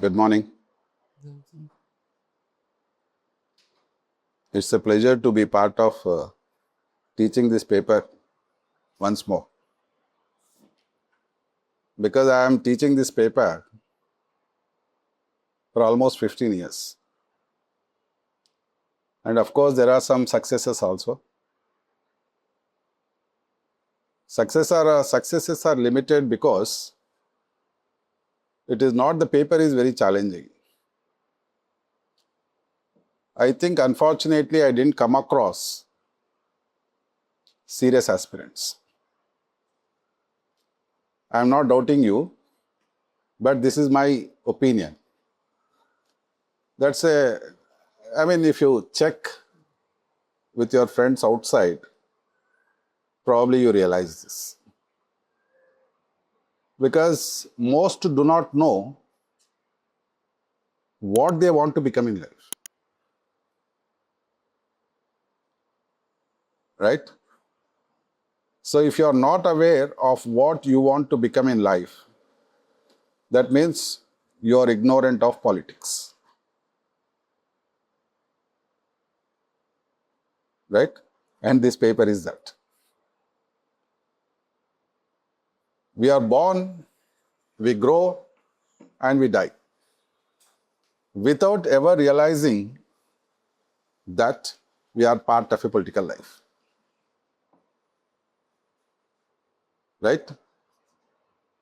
Good morning. It's a pleasure to be part of teaching this paper once more. Because I am teaching this paper for almost 15 years. And of course, there are some successes also. Successes are limited because it is not the paper is very challenging. I think unfortunately I didn't come across serious aspirants. I am not doubting you, but this is my opinion. If you check with your friends outside, probably you realize this. Because most do not know what they want to become in life. Right? So if you are not aware of what you want to become in life, that means you are ignorant of politics. Right? And this paper is that. We are born, we grow, and we die, without ever realizing that we are part of a political life. Right?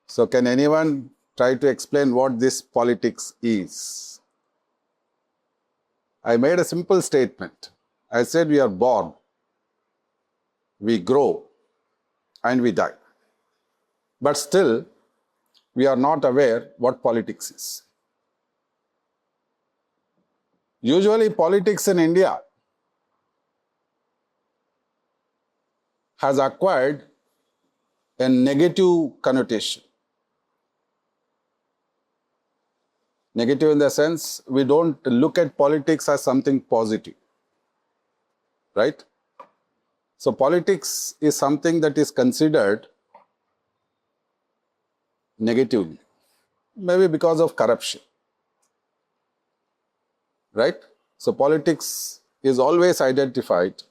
So can anyone try to explain what this politics is? I made a simple statement. I said we are born, we grow, and we die. But still, we are not aware what politics is. Usually, politics in India has acquired a negative connotation. Negative in the sense, we don't look at politics as something positive. Right? So, politics is something that is considered negatively, maybe because of corruption. Right? So, politics is always identified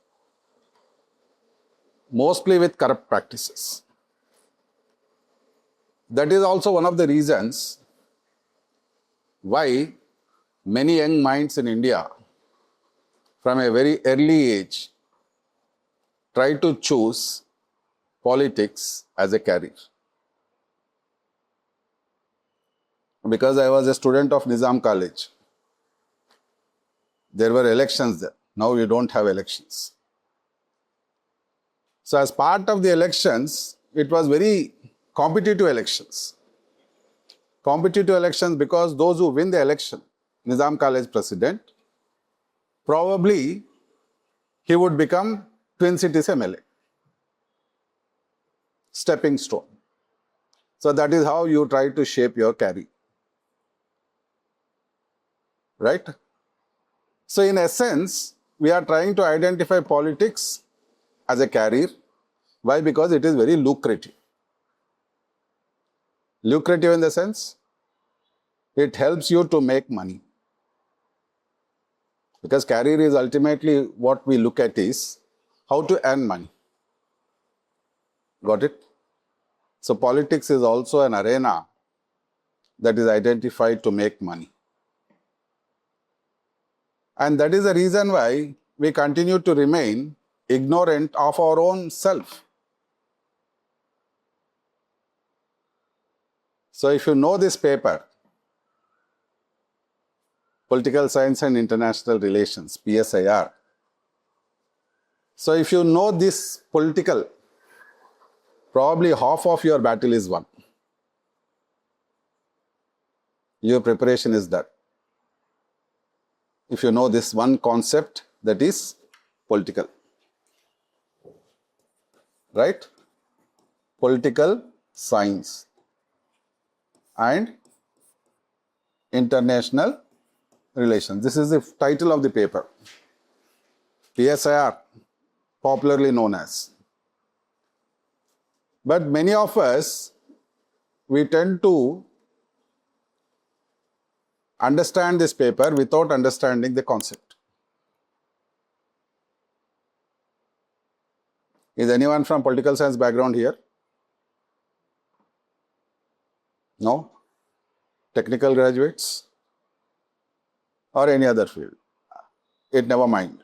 mostly with corrupt practices. That is also one of the reasons why many young minds in India from a very early age try to choose politics as a career. Because I was a student of Nizam College, there were elections there. Now we don't have elections. So as part of the elections, it was very competitive elections. Competitive elections because those who win the election, Nizam College president, probably he would become Twin Cities MLA. Stepping stone. So that is how you try to shape your career. Right? So in essence, we are trying to identify politics as a career. Why? Because it is very lucrative. Lucrative in the sense, it helps you to make money. Because career is ultimately what we look at is how to earn money. Got it? So politics is also an arena that is identified to make money. And that is the reason why we continue to remain ignorant of our own self. So if you know this paper, Political Science and International Relations, PSIR. So if you know this political, probably half of your battle is won. Your preparation is done. If you know this one concept, that is political. Right? Political Science and International Relations. This is the title of the paper. PSIR, popularly known as. But many of us, we tend to understand this paper without understanding the concept. Is anyone from political science background here? No? Technical graduates? Or any other field? It never mind.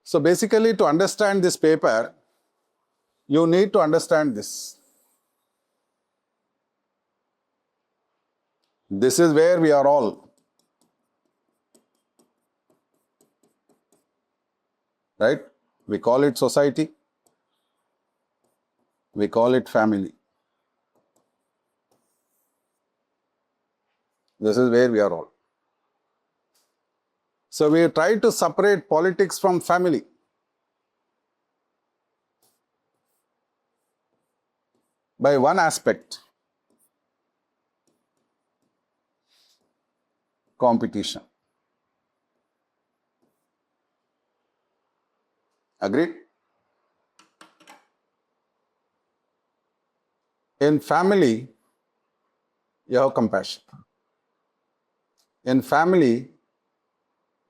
So basically, to understand this paper, you need to understand this. This is where we are all. Right? We call it society. We call it family. This is where we are all. So we try to separate politics from family. By one aspect, competition. Agreed? In family, you have compassion. In family,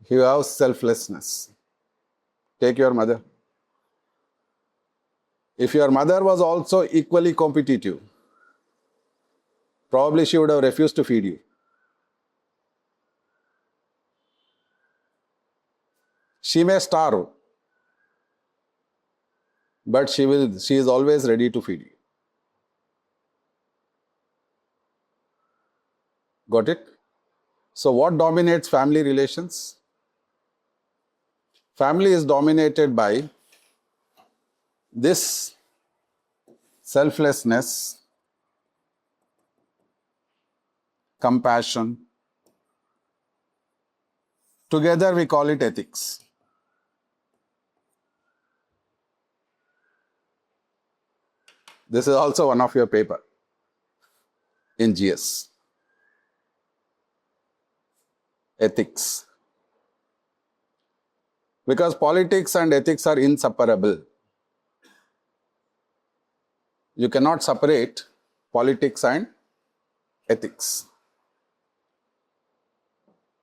you have selflessness. Take your mother. If your mother was also equally competitive, probably she would have refused to feed you. She may starve, but she is always ready to feed you. Got it? So what dominates family relations? Family is dominated by this selflessness, compassion. Together we call it ethics. This is also one of your paper in GS. Ethics. Because politics and ethics are inseparable. You cannot separate politics and ethics.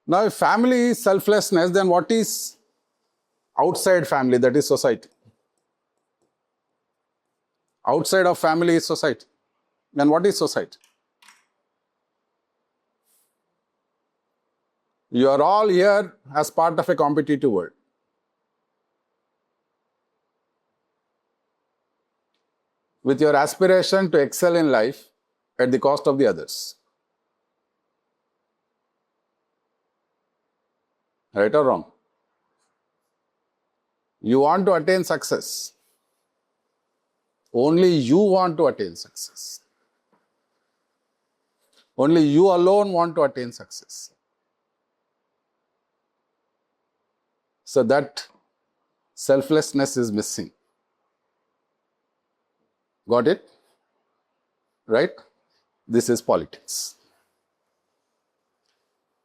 Now, if family is selflessness, then what is outside family? That is society. Outside of family is society. Then what is society? You are all here as part of a competitive world. With your aspiration to excel in life at the cost of the others. Right or wrong? You want to attain success. Only you want to attain success. Only you alone want to attain success. So that selflessness is missing. Got it? Right? This is politics.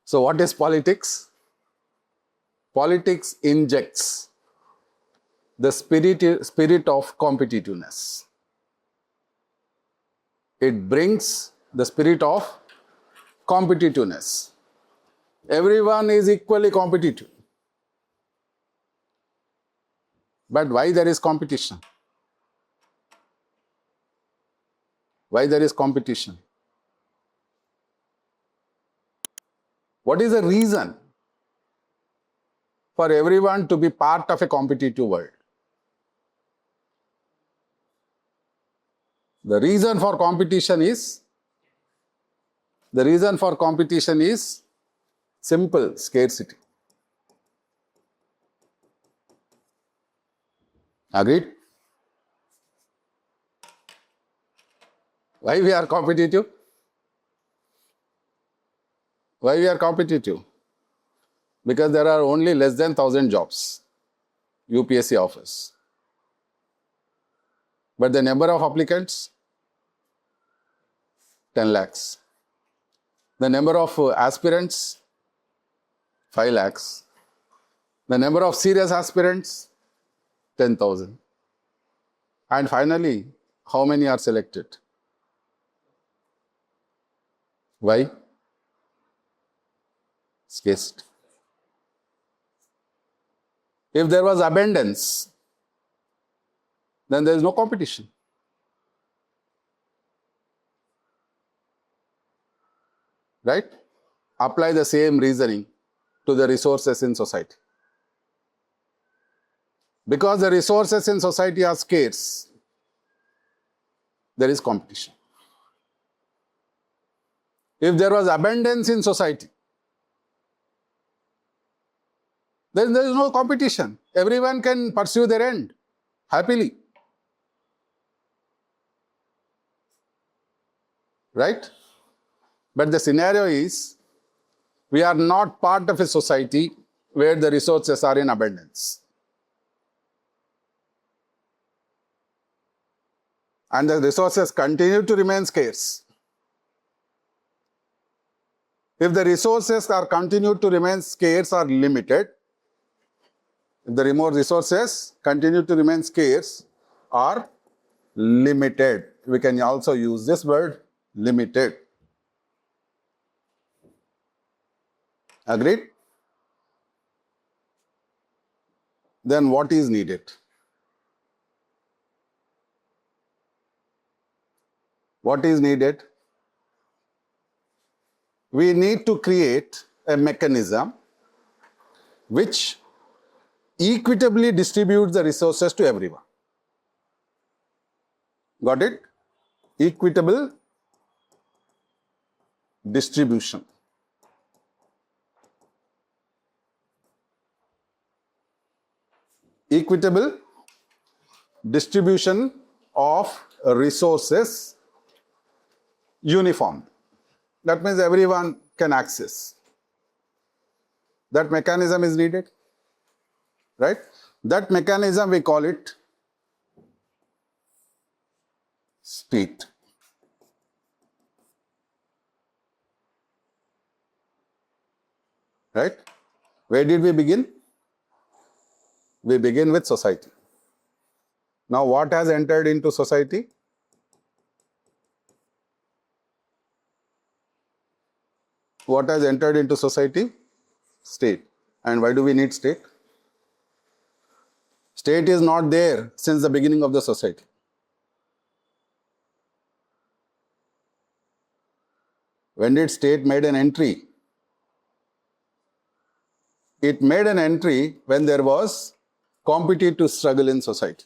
So what is politics? Politics injects the spirit of competitiveness. It brings the spirit of competitiveness. Everyone is equally competitive. But why there is competition? Why there is competition? What is the reason for everyone to be part of a competitive world? The reason for competition is simple: scarcity. Agreed? Why we are competitive? Why we are competitive? Because there are only less than 1,000 jobs UPSC offers. But the number of applicants, 10 lakhs. The number of aspirants, 5 lakhs. The number of serious aspirants, 10,000. And finally, how many are selected? Why? Scarcity. If there was abundance, then there is no competition. Right? Apply the same reasoning to the resources in society. Because the resources in society are scarce, there is competition. If there was abundance in society, then there is no competition. Everyone can pursue their end happily. Right? But the scenario is, we are not part of a society where the resources are in abundance. And the resources continue to remain scarce. If the resources are continued to remain scarce or limited, if the resources continue to remain scarce or limited, we can also use this word, limited. Agreed? Then what is needed? What is needed? We need to create a mechanism which equitably distributes the resources to everyone. Got it? Equitable distribution. Equitable distribution of resources uniform. That means everyone can access. That mechanism is needed. Right? That mechanism, we call it state. Right? Where did we begin? We begin with society. Now what has entered into society? What has entered into society? State. And why do we need state? State is not there since the beginning of the society. When did state made an entry? It made an entry when there was competitive struggle in society.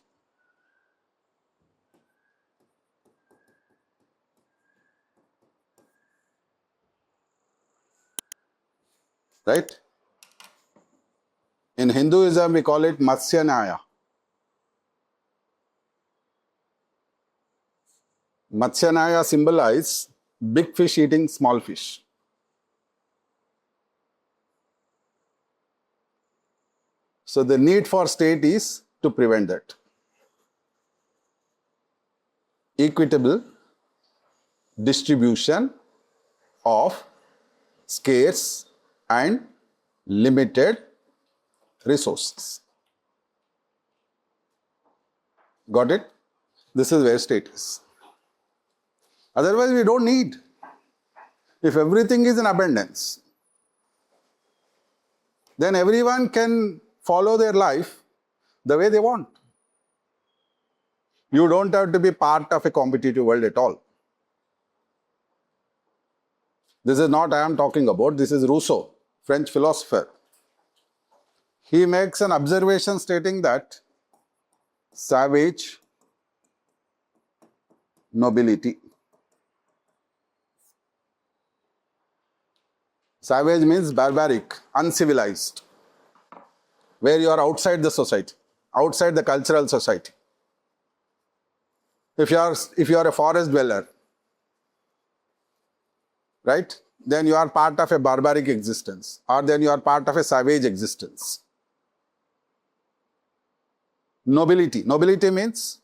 Right? In Hinduism, we call it Matsya. Matsya symbolizes big fish eating small fish. So the need for state is to prevent that. Equitable distribution of scarce and limited resources. Got it? This is where state is. Otherwise, we don't need. If everything is in abundance, then everyone can follow their life the way they want. You don't have to be part of a competitive world at all. This is not I am talking about, this is Rousseau, French philosopher. He makes an observation stating that savage nobility. Savage means barbaric, uncivilized, where you are outside the society, outside the cultural society. If you are a forest dweller, right, then you are part of a barbaric existence, or then you are part of a savage existence. Nobility. Nobility means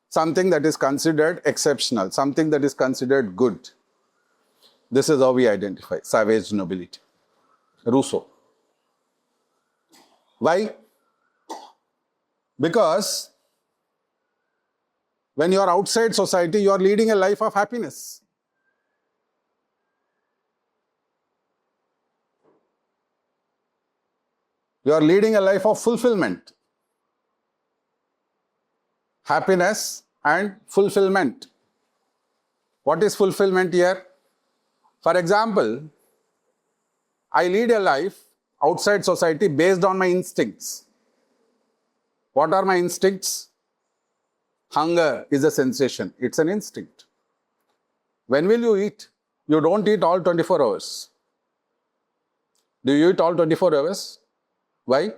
something that is considered exceptional, something that is considered good. This is how we identify savage nobility. Rousseau. Why? Because when you are outside society, you are leading a life of happiness. You are leading a life of fulfillment. Happiness and fulfillment. What is fulfillment here? For example, I lead a life outside society based on my instincts. What are my instincts? Hunger is a sensation. It's an instinct. When will you eat? You don't eat all 24 hours. Do you eat all 24 hours? Why?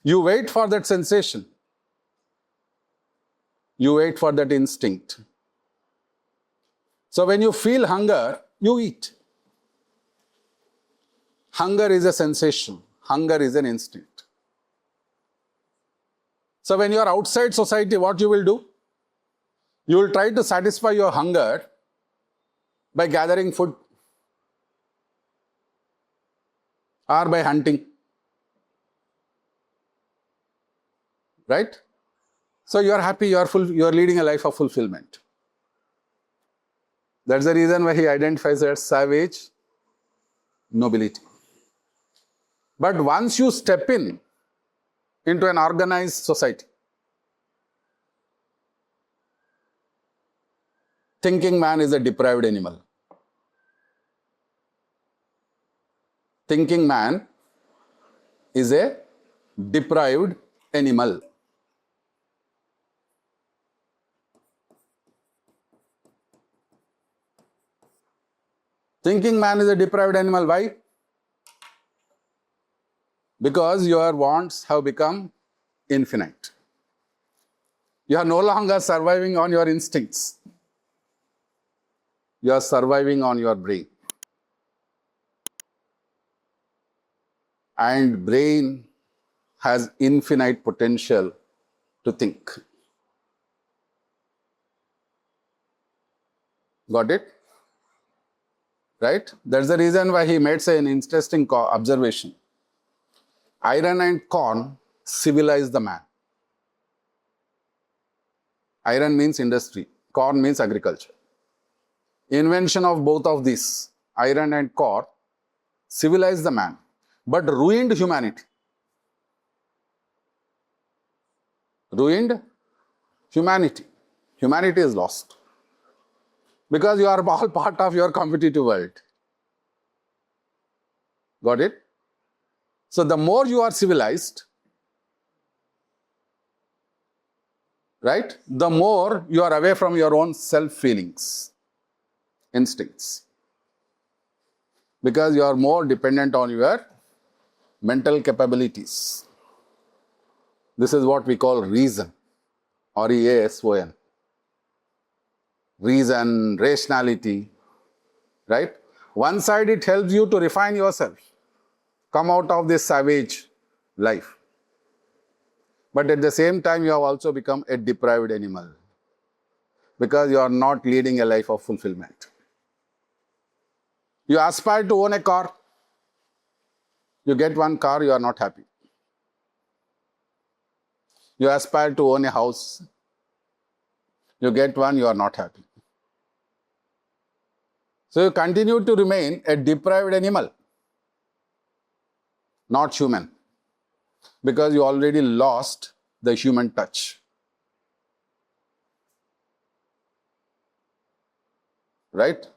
You wait for that sensation. You wait for that instinct. So when you feel hunger, you eat. Hunger is a sensation. Hunger is an instinct. So when you are outside society, what you will do? You will try to satisfy your hunger by gathering food or by hunting. Right? So you are happy, you are leading a life of fulfillment. That's the reason why he identifies as savage nobility. But once you step into an organized society, thinking man is a deprived animal. Thinking man is a deprived animal. Thinking man is a deprived animal. Why? Because your wants have become infinite. You are no longer surviving on your instincts. You are surviving on your brain. And brain has infinite potential to think. Got it? Right? That's the reason why he made an interesting observation. Iron and corn civilize the man. Iron means industry, corn means agriculture. Invention of both of these, iron and corn, civilized the man, but ruined humanity. Ruined humanity. Humanity is lost. Because you are all part of your competitive world. Got it? So the more you are civilized, right, the more you are away from your own self-feelings, instincts. Because you are more dependent on your mental capabilities. This is what we call reason, R-E-A-S-O-N. Reason, rationality, right? One side it helps you to refine yourself, come out of this savage life. But at the same time, you have also become a deprived animal because you are not leading a life of fulfillment. You aspire to own a car. You get one car, you are not happy. You aspire to own a house. You get one, you are not happy. So you continue to remain a deprived animal, not human, because you already lost the human touch. Right?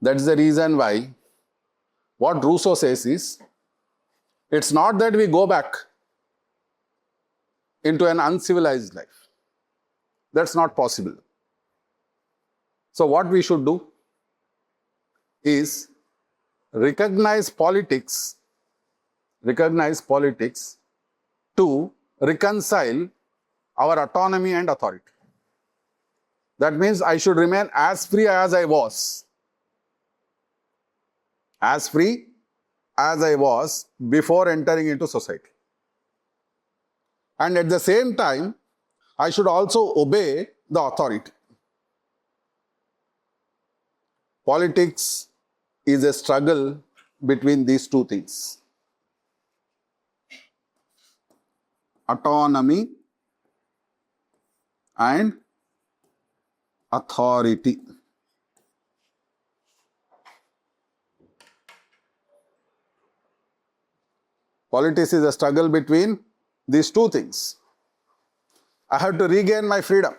That's the reason why what Rousseau says is, it's not that we go back into an uncivilized life. That's not possible. So what we should do is recognize politics to reconcile our autonomy and authority. That means I should remain as free as I was. As free as I was before entering into society. And at the same time, I should also obey the authority. Politics is a struggle between these two things. Autonomy and authority. Politics is a struggle between these two things. I have to regain my freedom,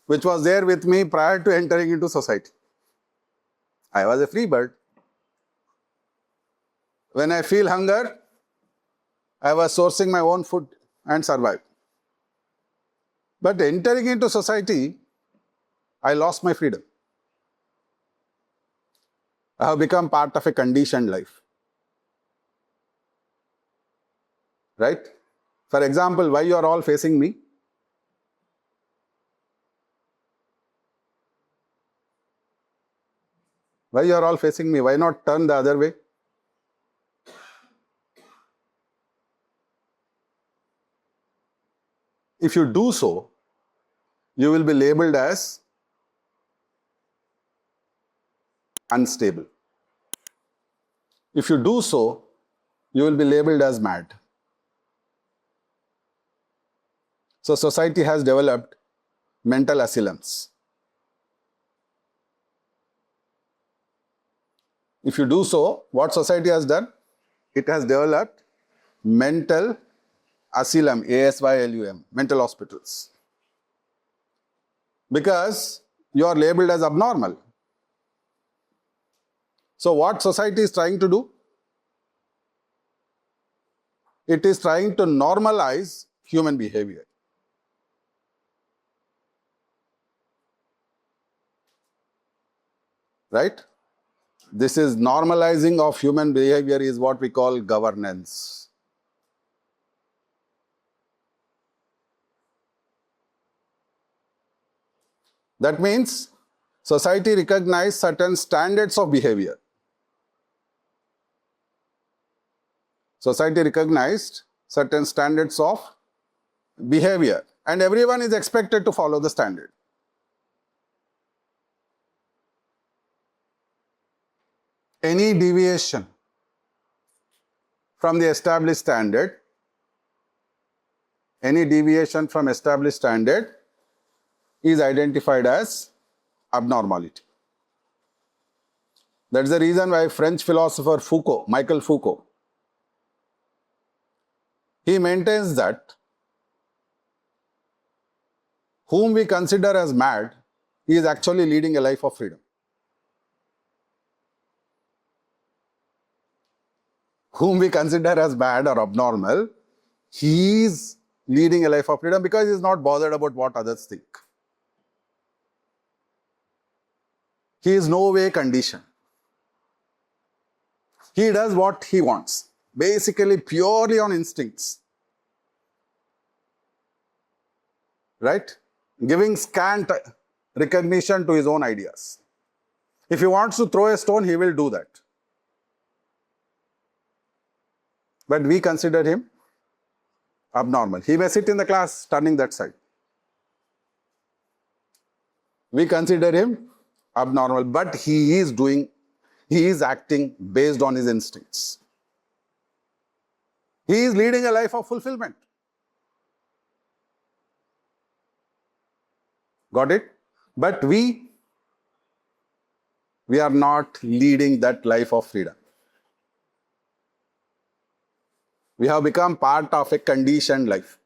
which was there with me prior to entering into society. I was a free bird. When I feel hunger, I was sourcing my own food and survive. But entering into society, I lost my freedom. I have become part of a conditioned life. Right? For example, why you are all facing me? Why you are all facing me? Why not turn the other way? If you do so, you will be labeled as unstable. If you do so, you will be labeled as mad. So society has developed mental asylums. If you do so, what society has done? It has developed mental asylum, ASYLUM, mental hospitals. Because you are labeled as abnormal. So what society is trying to do? It is trying to normalize human behavior. Right? This is normalizing of human behavior is what we call governance. That means society recognizes certain standards of behavior. Society recognized certain standards of behavior, and everyone is expected to follow the standard. Any deviation from the established standard, is identified as abnormality. That's the reason why French philosopher Michel Foucault, he maintains that whom we consider as mad, he is actually leading a life of freedom. Whom we consider as mad or abnormal, he is leading a life of freedom because he is not bothered about what others think. He is no way conditioned. He does what he wants, basically purely on instincts. Right? Giving scant recognition to his own ideas. If he wants to throw a stone, he will do that. But we consider him abnormal. He may sit in the class turning that side. We consider him abnormal, but he is acting based on his instincts. He is leading a life of fulfillment. Got it? But we are not leading that life of freedom. We have become part of a conditioned life.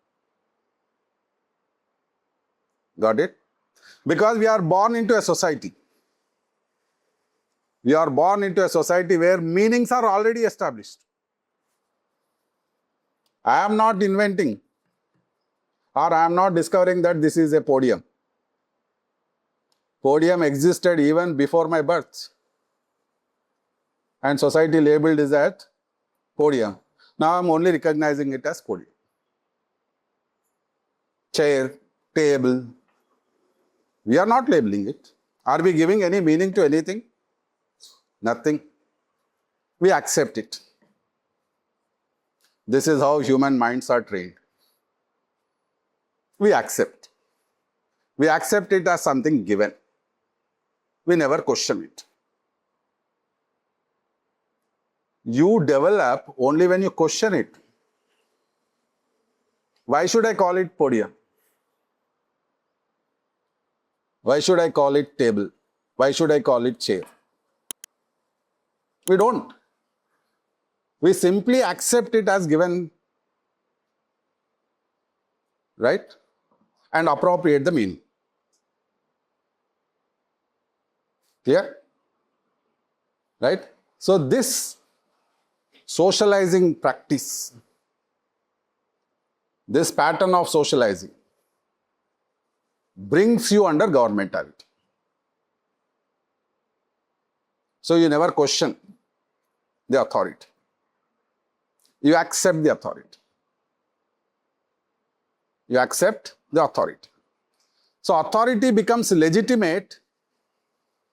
Got it? Because we are born into a society. We are born into a society where meanings are already established. I am not inventing or I am not discovering that this is a podium. Podium existed even before my birth. And society labeled it as podium. Now I am only recognizing it as podium. Chair, table. We are not labeling it. Are we giving any meaning to anything? Nothing. We accept it. This is how human minds are trained. We accept. We accept it as something given. We never question it. You develop only when you question it. Why should I call it podium? Why should I call it table? Why should I call it chair? We don't. We simply accept it as given, right? And appropriate the meaning. Clear? Right? So this socializing practice, this pattern of socializing brings you under governmentality. So you never question the authority. You accept the authority. You accept the authority. So authority becomes legitimate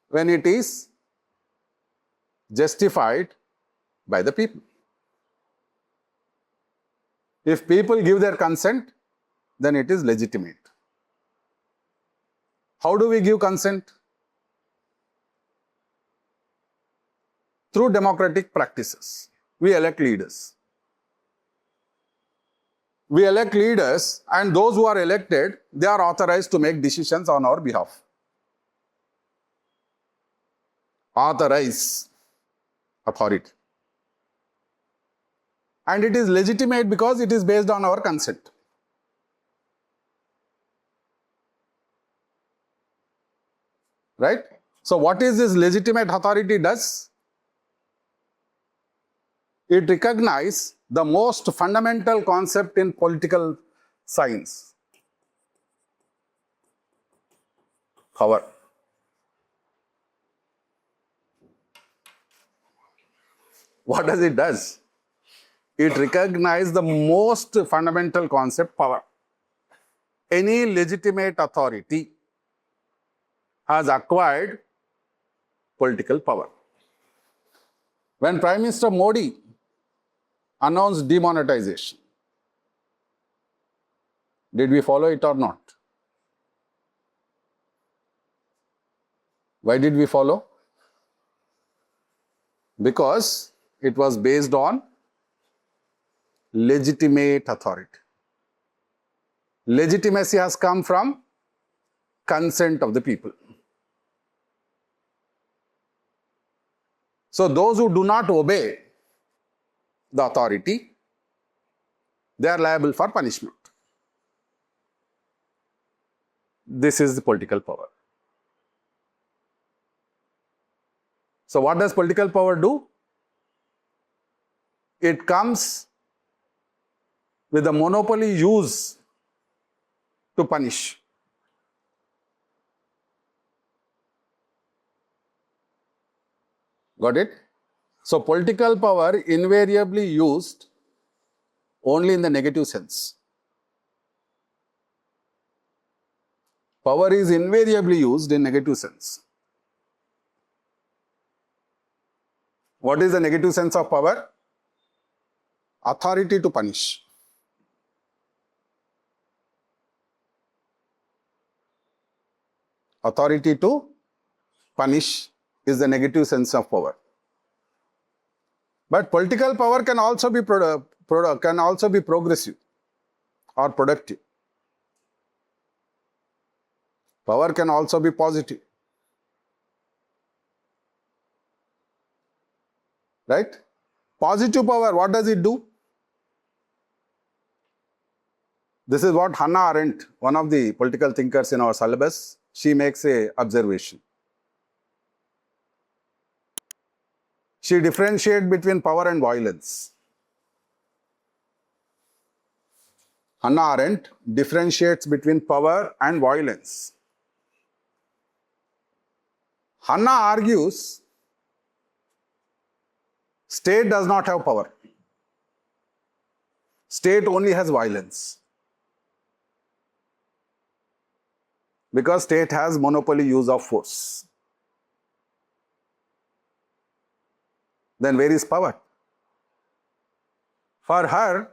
when it is justified by the people. If people give their consent, then it is legitimate. How do we give consent? Through democratic practices. We elect leaders. We elect leaders, and those who are elected, they are authorized to make decisions on our behalf. Authorize. Authority. And it is legitimate because it is based on our consent. Right? So what is this legitimate authority does? It recognizes the most fundamental concept in political science. Power. What does it do? It recognizes the most fundamental concept, power. Any legitimate authority has acquired political power. When Prime Minister Modi announced demonetization, did we follow it or not? Why did we follow? Because it was based on legitimate authority. Legitimacy has come from consent of the people. So those who do not obey the authority, they are liable for punishment. This is the political power. So what does political power do? It comes with the monopoly use to punish. Got it? So political power invariably used only in the negative sense. Power is invariably used in negative sense. What is the negative sense of power? Authority to punish. Authority to punish is the negative sense of power. But political power can also be progressive or productive. Power can also be positive. Right? Positive power, what does it do? This is what Hannah Arendt, one of the political thinkers in our syllabus, she makes a observation. She differentiates between power and violence. Hannah Arendt differentiates between power and violence. Hannah argues state does not have power. State only has violence. Because state has monopoly use of force. Then where is power? For her,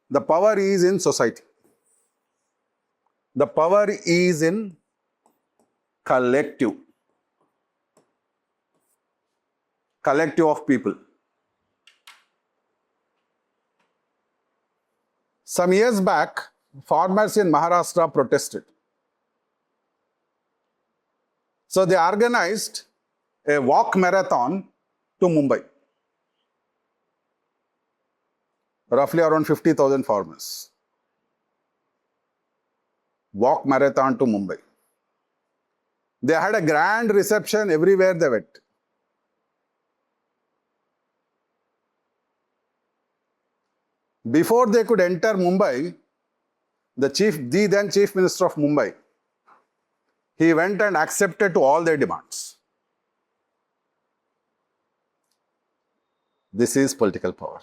the power is in society. The power is in collective. Collective of people. Some years back, farmers in Maharashtra protested. So they organized a walk marathon to Mumbai. roughly around 50,000 farmers. Walk marathon to Mumbai. They had a grand reception everywhere they went. Before they could enter Mumbai, the then Chief Minister of Mumbai, he went and accepted to all their demands. This is political power.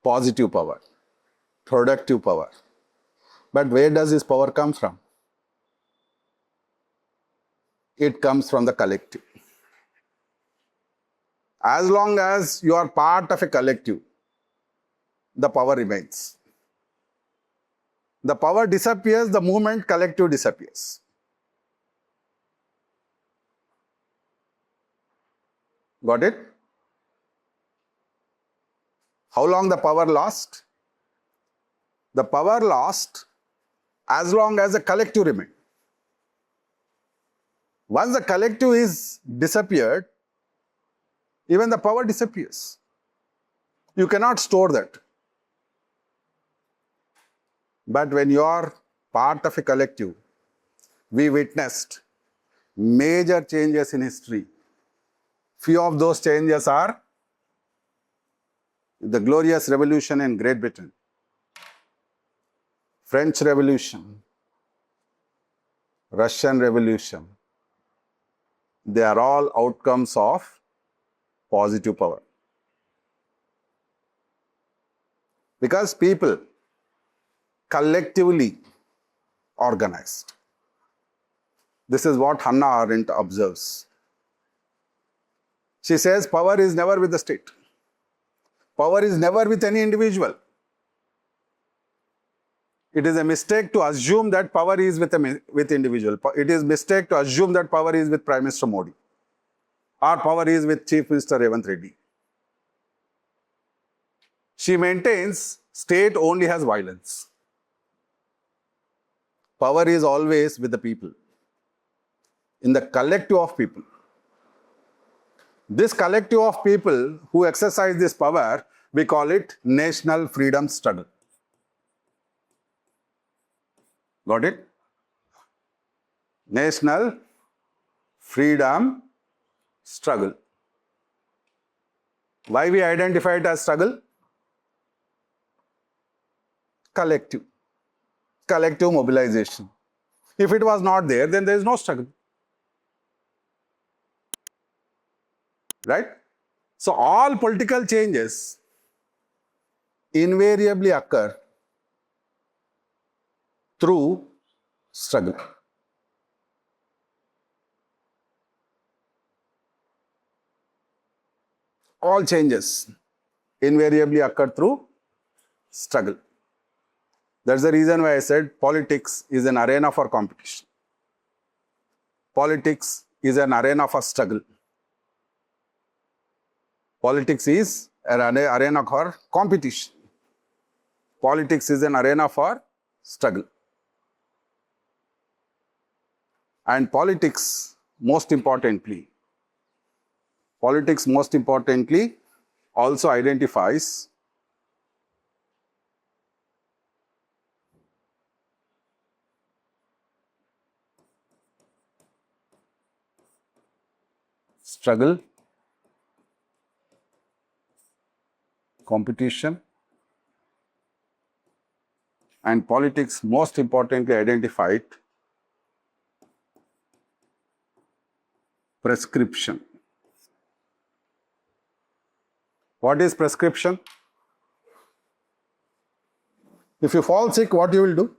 Positive power. Productive power. But where does this power come from? It comes from the collective. As long as you are part of a collective, the power remains. The power disappears the moment collective disappears. Got it? How long the power lost? The power lost as long as the collective remained. Once the collective is disappeared, even the power disappears. You cannot store that. But when you are part of a collective, we witnessed major changes in history. Few of those changes are the glorious revolution in Great Britain, French Revolution, Russian Revolution. They are all outcomes of positive power. Because people collectively organized. This is what Hannah Arendt observes. She says power is never with the state. Power is never with any individual. It is a mistake to assume that power is with individual. It is a mistake to assume that power is with Prime Minister Modi or power is with Chief Minister Revanth Reddy. She maintains state only has violence. Power is always with the people, in the collective of people. This collective of people who exercise this power, we call it national freedom struggle. Got it? National freedom struggle. Why we identify it as struggle? Collective. Collective mobilization. If it was not there, then there is no struggle. Right? So all political changes invariably occur through struggle. All changes invariably occur through struggle. That's the reason why I said politics is an arena for competition. Politics is an arena for struggle. Politics is an arena for competition. Politics is an arena for struggle. And politics, most importantly, also identifies struggle, competition, and politics most importantly identified prescription. What is prescription? If you fall sick, what you will do?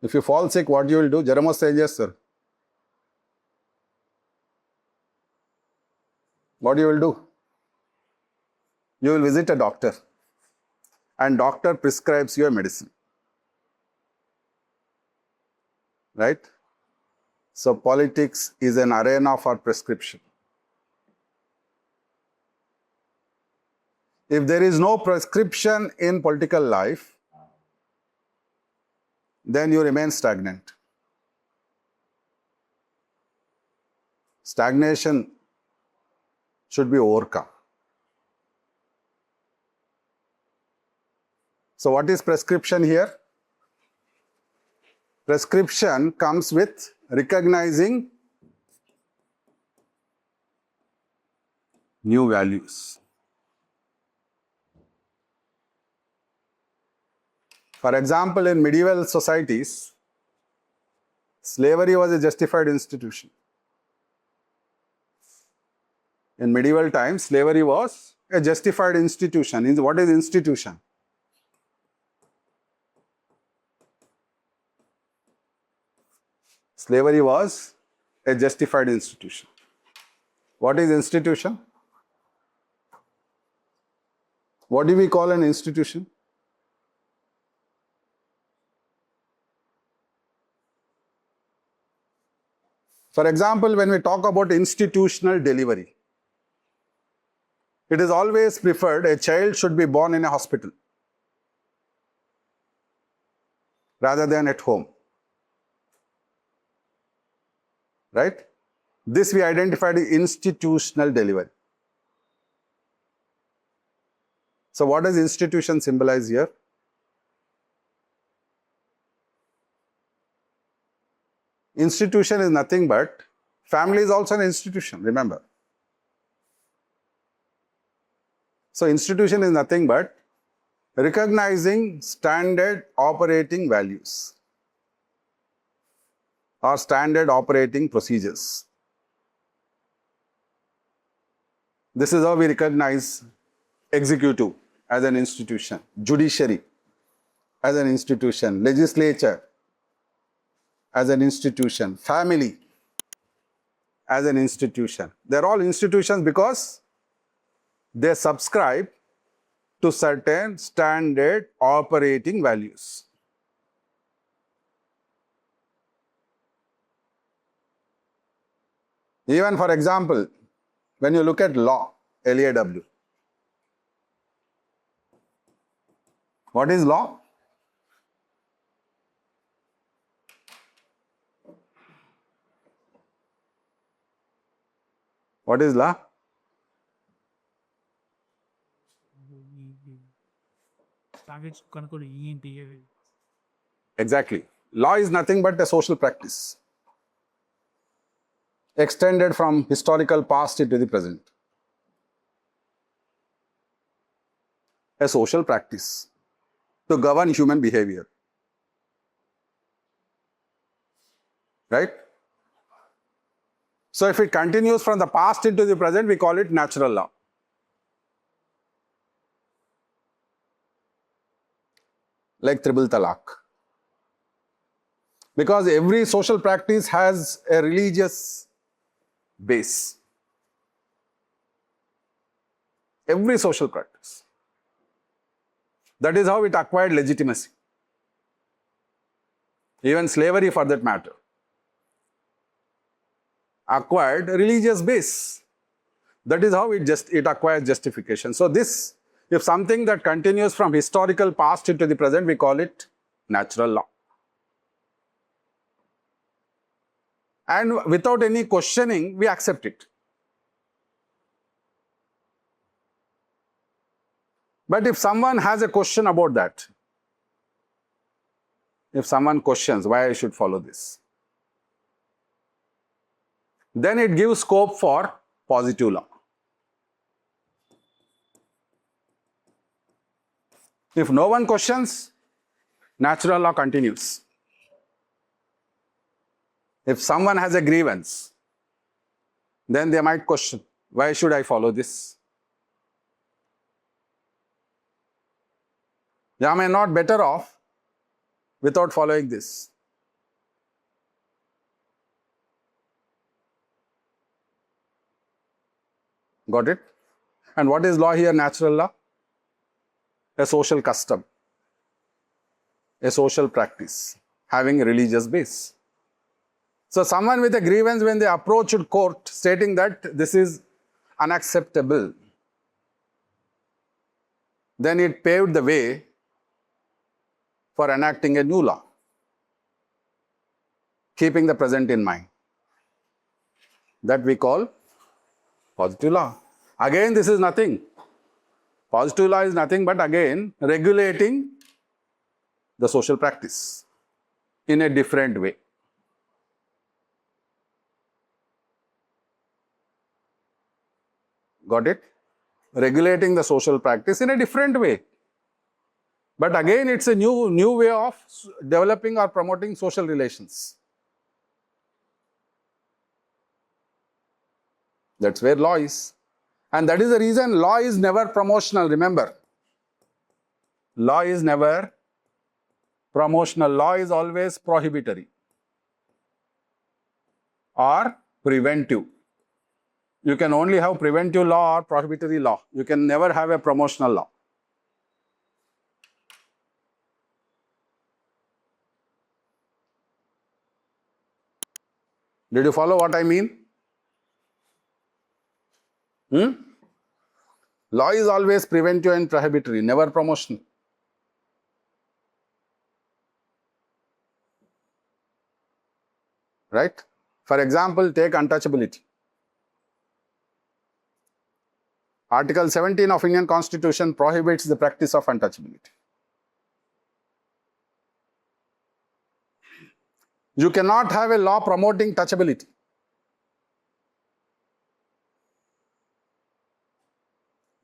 If you fall sick, what you will do? Jaramo say yes, sir. What you will do? You will visit a doctor and doctor prescribes you a medicine. Right? So politics is an arena for prescription. If there is no prescription in political life, then you remain stagnant. Stagnation should be overcome. So what is prescription here? Prescription comes with recognizing new values. For example, in medieval societies, slavery was a justified institution. In medieval times, slavery was a justified institution. What is institution? Slavery was a justified institution. What is institution? What do we call an institution? For example, when we talk about institutional delivery, it is always preferred a child should be born in a hospital rather than at home. Right? This we identified as institutional delivery. So what does institution symbolize here? Institution is nothing but, family is also an institution, remember. So institution is nothing but recognizing standard operating values or standard operating procedures. This is how we recognize executive as an institution, judiciary as an institution, legislature as an institution, family as an institution. They are all institutions because they subscribe to certain standard operating values. Even for example, when you look at law, LAW, what is law? What is law? Exactly. Law is nothing but a social practice extended from historical past into the present. A social practice to govern human behavior. Right? So if it continues from the past into the present, we call it natural law. Like triple talaq. Because every social practice has a religious base. Every social practice. That is how it acquired legitimacy. Even slavery for that matter acquired a religious base. That is how it acquires justification. So this, if something that continues from historical past into the present, we call it natural law. And without any questioning, we accept it. But if someone has a question about that, if someone questions why I should follow this, then it gives scope for positive law. If no one questions, natural law continues. If someone has a grievance, then they might question, why should I follow this? Am I not better off without following this? Got it? And what is law here? Natural law? A social custom, a social practice, having a religious base. So someone with a grievance, when they approached court stating that this is unacceptable, then it paved the way for enacting a new law, keeping the present in mind. That we call positive law. Again, this is nothing. Positive law is nothing but again regulating the social practice in a different way. Got it? Regulating the social practice in a different way. But again, it's a new way of developing or promoting social relations. That's where law is. And that is the reason law is never promotional, remember. Law is never promotional. Law is always prohibitory or preventive. You can only have preventive law or prohibitory law. You can never have a promotional law. Did you follow what I mean? Law is always preventive and prohibitory, never promotional. Right? For example, take untouchability. Article 17 of Indian Constitution prohibits the practice of untouchability. You cannot have a law promoting touchability.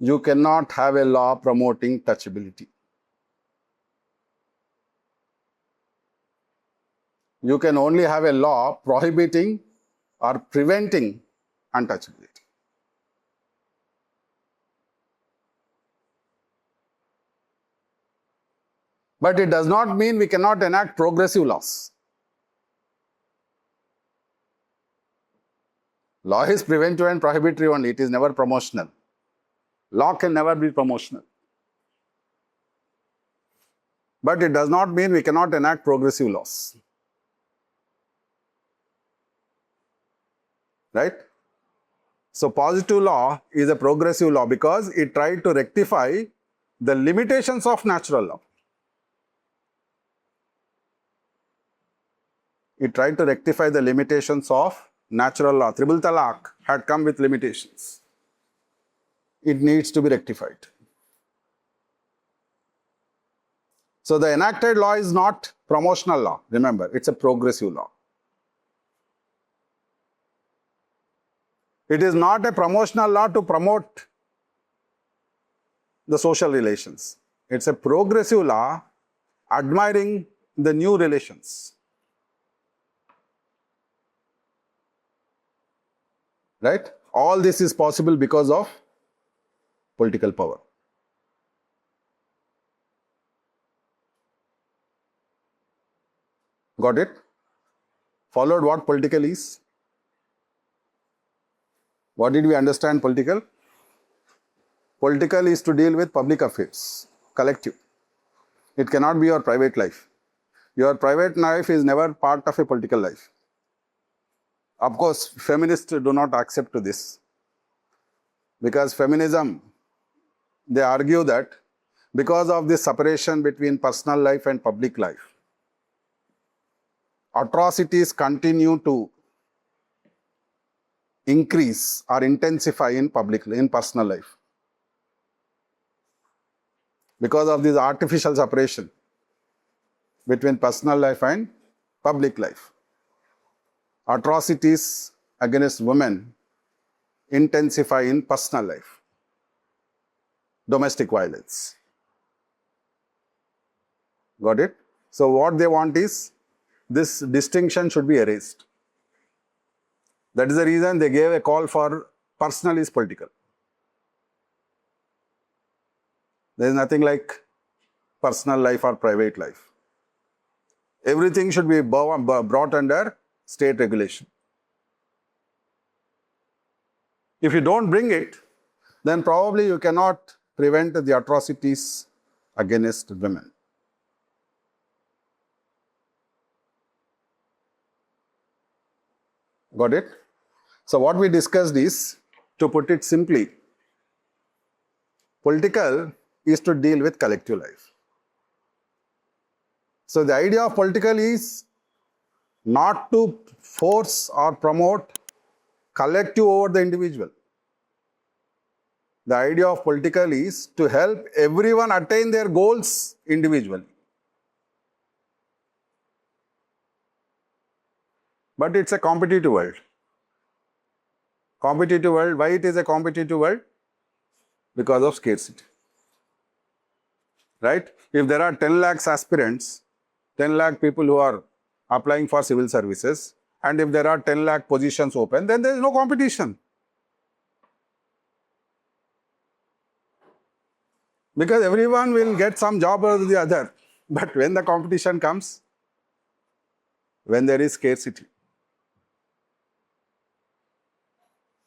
You cannot have a law promoting touchability. You can only have a law prohibiting or preventing untouchability. But it does not mean we cannot enact progressive laws. Law is preventive and prohibitory only. It is never promotional. Law can never be promotional. But it does not mean we cannot enact progressive laws. Right? So positive law is a progressive law because it tried to rectify the limitations of natural law. It tried to rectify the limitations of natural law. Tribal talaq had come with limitations. It needs to be rectified. So the enacted law is not promotional law. Remember, it's a progressive law. It is not a promotional law to promote the social relations. It's a progressive law admiring the new relations. Right? All this is possible because of political power. Got it? Followed what political is? What did we understand political? Political is to deal with public affairs, collective. It cannot be your private life. Your private life is never part of a political life. Of course, feminists do not accept to this. Because feminism, they argue that because of this separation between personal life and public life, atrocities continue to increase or intensify in personal life. Because of this artificial separation between personal life and public life. Atrocities against women intensify in personal life. Domestic violence. Got it? So what they want is this distinction should be erased. That is the reason they gave a call for personal is political. There is nothing like personal life or private life. Everything should be brought under state regulation. If you don't bring it, then probably you cannot prevent the atrocities against women. Got it? So what we discussed is, to put it simply, political is to deal with collective life. So the idea of political is not to force or promote collective over the individual. The idea of political is to help everyone attain their goals individually. But it's a competitive world. Competitive world, why it is a competitive world? Because of scarcity. Right? If there are 10 lakhs aspirants, 10 lakh people who are applying for civil services, and if there are 10 lakh positions open, then there is no competition. Because everyone will get some job or the other. But when the competition comes, when there is scarcity,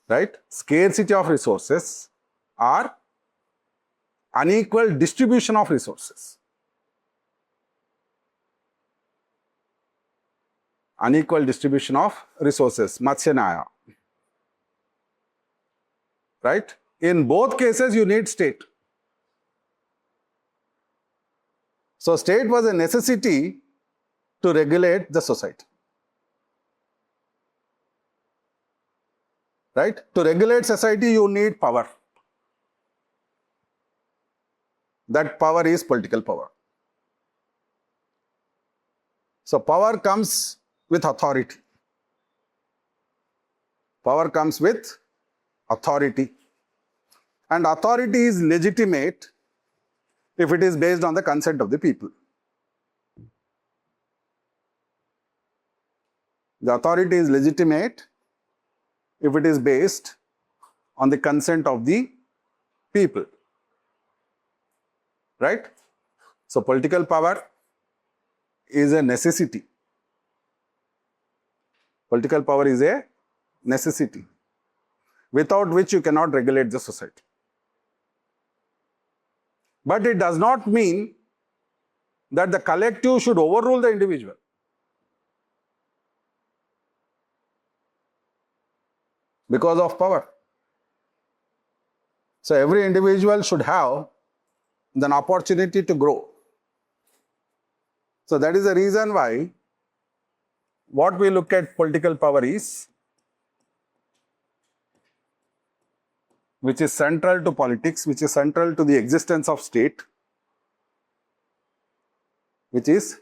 right? Scarcity of resources or unequal distribution of resources. Unequal distribution of resources, Matsyanaya. Right? In both cases, you need state. So, state was a necessity to regulate the society. Right? To regulate society, you need power. That power is political power. So, power comes with authority. Power comes with authority. And authority is legitimate if it is based on the consent of the people. The authority is legitimate if it is based on the consent of the people. Right? So, political power is a necessity. Political power is a necessity, without which you cannot regulate the society. But it does not mean that the collective should overrule the individual. Because of power. So, every individual should have an opportunity to grow. So, that is the reason why what we look at political power is, which is central to politics, which is central to the existence of state, which is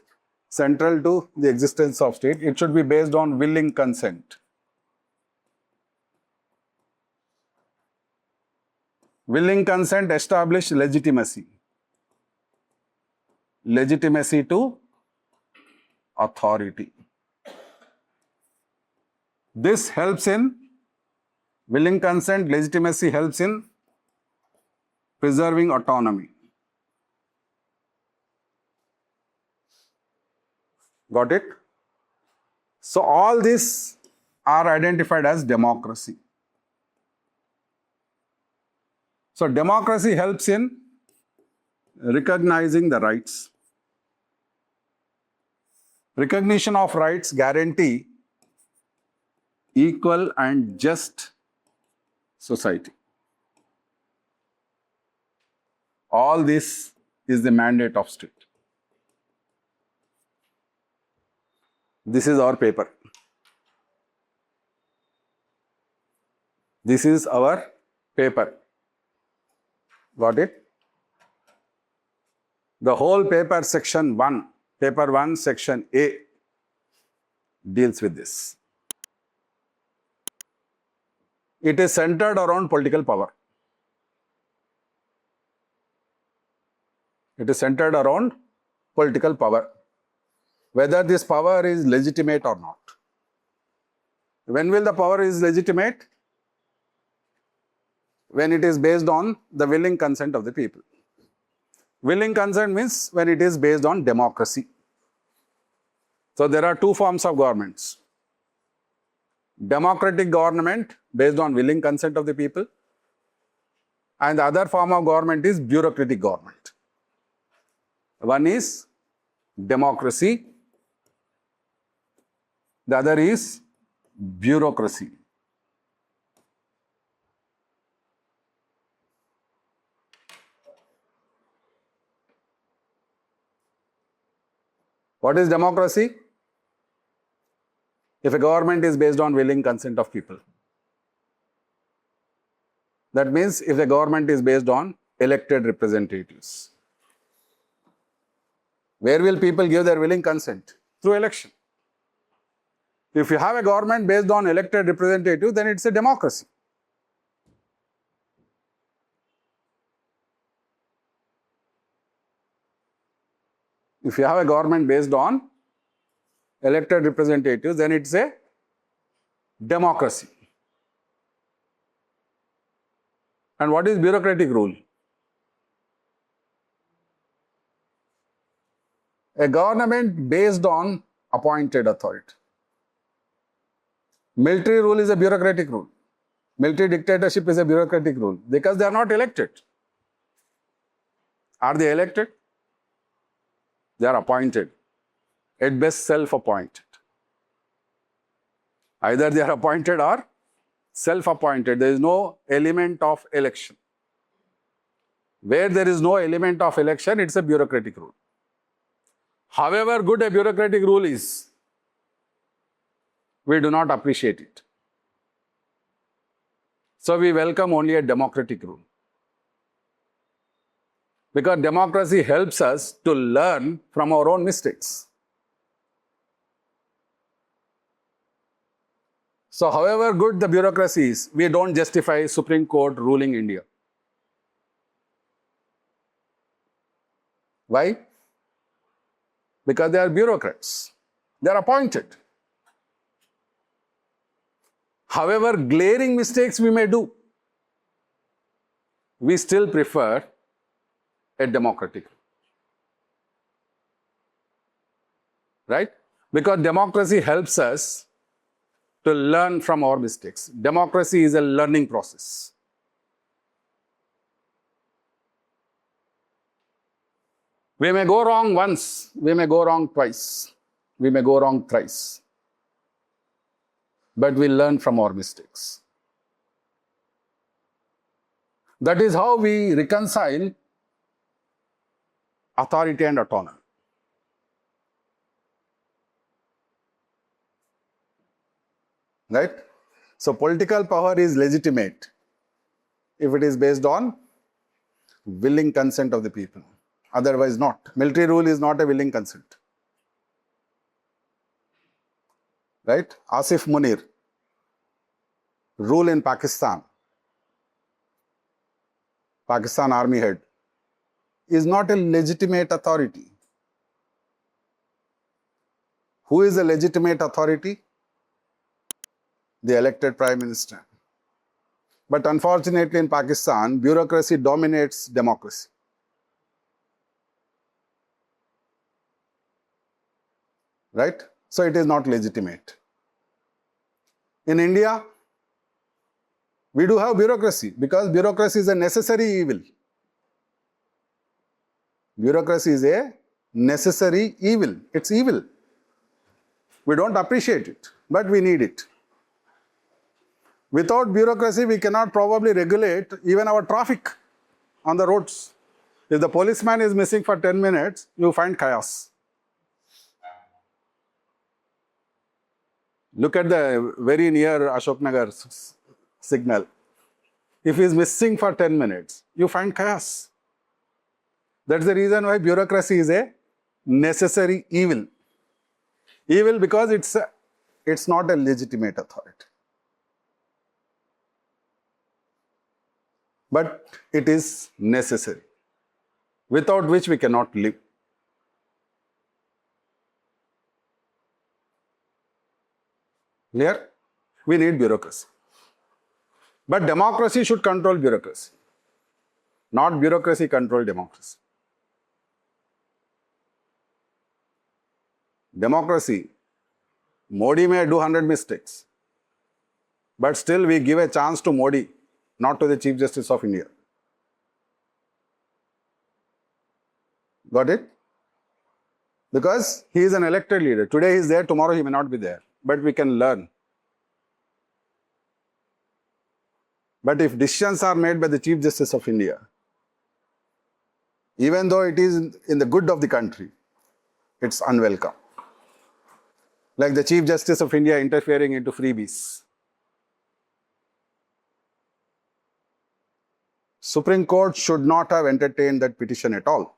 central to the existence of state. It should be based on willing consent. Willing consent establishes legitimacy. Legitimacy to authority. This helps in willing consent, legitimacy helps in preserving autonomy. Got it? So, all these are identified as democracy. So, democracy helps in recognizing the rights. Recognition of rights guarantee equal and just society. All this is the mandate of state. This is our paper. This is our paper. Got it? The whole paper section 1, paper 1 section A deals with this. It is centered around political power. It is centered around political power. Whether this power is legitimate or not. When will the power is legitimate? When it is based on the willing consent of the people. Willing consent means when it is based on democracy. So there are two forms of governments. Democratic government based on willing consent of the people, and the other form of government is bureaucratic government. One is democracy, the other is bureaucracy. What is democracy? If a government is based on willing consent of people. That means if the government is based on elected representatives. Where will people give their willing consent? Through election. If you have a government based on elected representatives, then it's a democracy. If you have a government based on elected representatives, then it's a democracy. And what is bureaucratic rule? A government based on appointed authority. Military rule is a bureaucratic rule. Military dictatorship is a bureaucratic rule because they are not elected. Are they elected? They are appointed. At best, self-appointed. Either they are appointed or self-appointed. There is no element of election. Where there is no element of election, it's a bureaucratic rule. However good a bureaucratic rule is, we do not appreciate it. So we welcome only a democratic rule. Because democracy helps us to learn from our own mistakes. So however good the bureaucracy is, we don't justify Supreme Court ruling India. Why? Because they are bureaucrats. They are appointed. However glaring mistakes we may do, we still prefer a democratic. Right? Because democracy helps us to learn from our mistakes. Democracy is a learning process. We may go wrong once, we may go wrong twice, we may go wrong thrice. But we learn from our mistakes. That is how we reconcile authority and autonomy. Right? So political power is legitimate if it is based on willing consent of the people. Otherwise not. Military rule is not a willing consent. Right? Asif Munir, rule in Pakistan, Pakistan army head, is not a legitimate authority. Who is a legitimate authority? The elected Prime Minister. But unfortunately in Pakistan, bureaucracy dominates democracy. Right? So it is not legitimate. In India, we do have bureaucracy because bureaucracy is a necessary evil. Bureaucracy is a necessary evil. It's evil. We don't appreciate it, but we need it. Without bureaucracy, we cannot probably regulate even our traffic on the roads. If the policeman is missing for 10 minutes, you find chaos. Look at the very near Ashoknagar signal. If he is missing for 10 minutes, you find chaos. That's the reason why bureaucracy is a necessary evil. Evil because it's not a legitimate authority. But it is necessary, without which we cannot live. Clear? We need bureaucracy. But democracy should control bureaucracy, not bureaucracy control democracy. Democracy, Modi may do 100 mistakes, but still we give a chance to Modi, not to the Chief Justice of India. Got it? Because he is an elected leader. Today he is there, tomorrow he may not be there. But we can learn. But if decisions are made by the Chief Justice of India, even though it is in the good of the country, it's unwelcome. Like the Chief Justice of India interfering into freebies. Supreme Court should not have entertained that petition at all.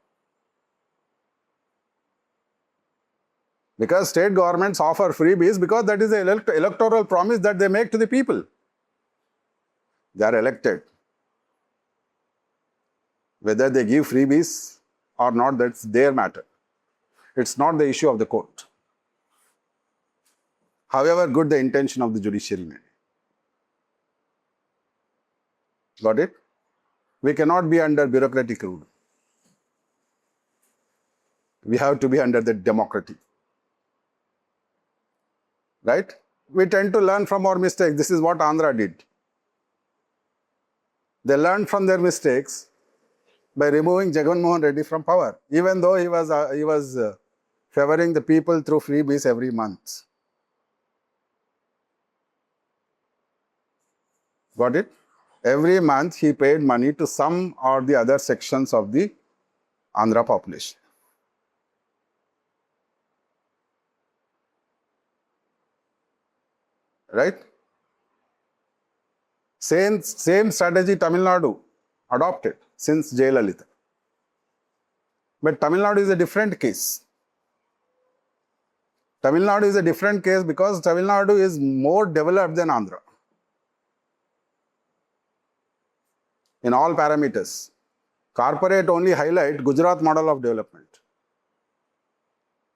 Because state governments offer freebies because that is the electoral promise that they make to the people. They are elected. Whether they give freebies or not, that's their matter. It's not the issue of the court. However good the intention of the judiciary may be. Got it? We cannot be under bureaucratic rule. We have to be under the democratic. Right? We tend to learn from our mistakes. This is what Andhra did. They learned from their mistakes by removing Jagan Mohan Reddy from power, even though he was favoring the people through freebies every month. Got it? Every month he paid money to some or the other sections of the Andhra population. Right? Same strategy Tamil Nadu adopted since Jayalalitha. But Tamil Nadu is a different case. Tamil Nadu is a different case because Tamil Nadu is more developed than Andhra in all parameters. Corporate only highlight Gujarat model of development.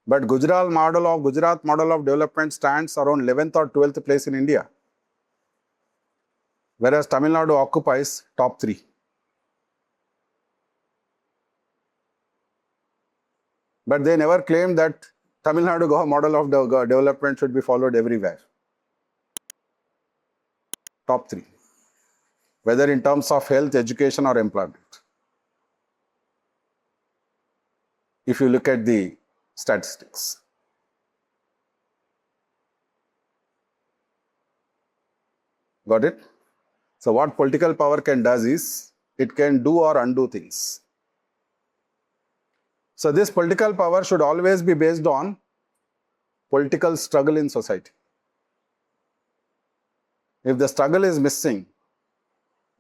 But Gujarat model of development stands around 11th or 12th place in India. Whereas Tamil Nadu occupies top 3. But they never claimed that Tamil Nadu model of development should be followed everywhere. Top 3. Whether in terms of health, education or employment. If you look at the statistics. Got it? So what political power can do is, it can do or undo things. So this political power should always be based on political struggle in society. If the struggle is missing,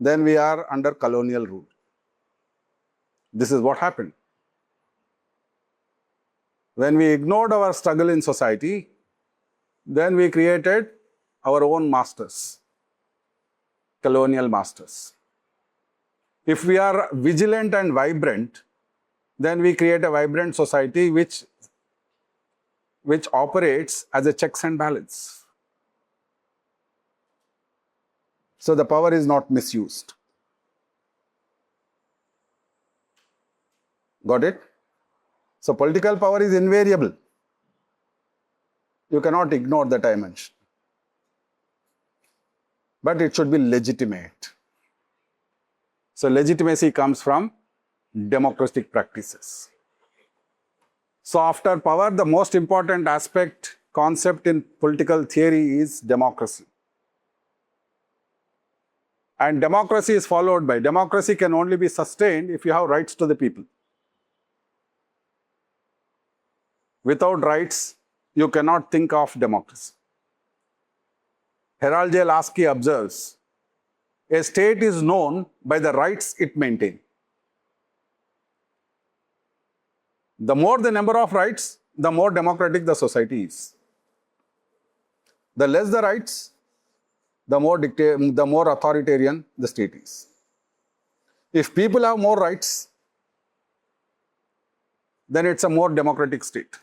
then we are under colonial rule. This is what happened. When we ignored our struggle in society, then we created our own masters, colonial masters. If we are vigilant and vibrant, then we create a vibrant society which operates as a checks and balance. So the power is not misused. Got it? So political power is invariable. You cannot ignore that I mentioned. But it should be legitimate. So legitimacy comes from democratic practices. So after power, the most important concept in political theory is democracy. And democracy is followed by, democracy can only be sustained if you have rights to the people. Without rights, you cannot think of democracy. Herald J. Lasky observes, a state is known by the rights it maintains. The more the number of rights, the more democratic the society is. The less the rights, the more authoritarian the state is. If people have more rights, then it's a more democratic state.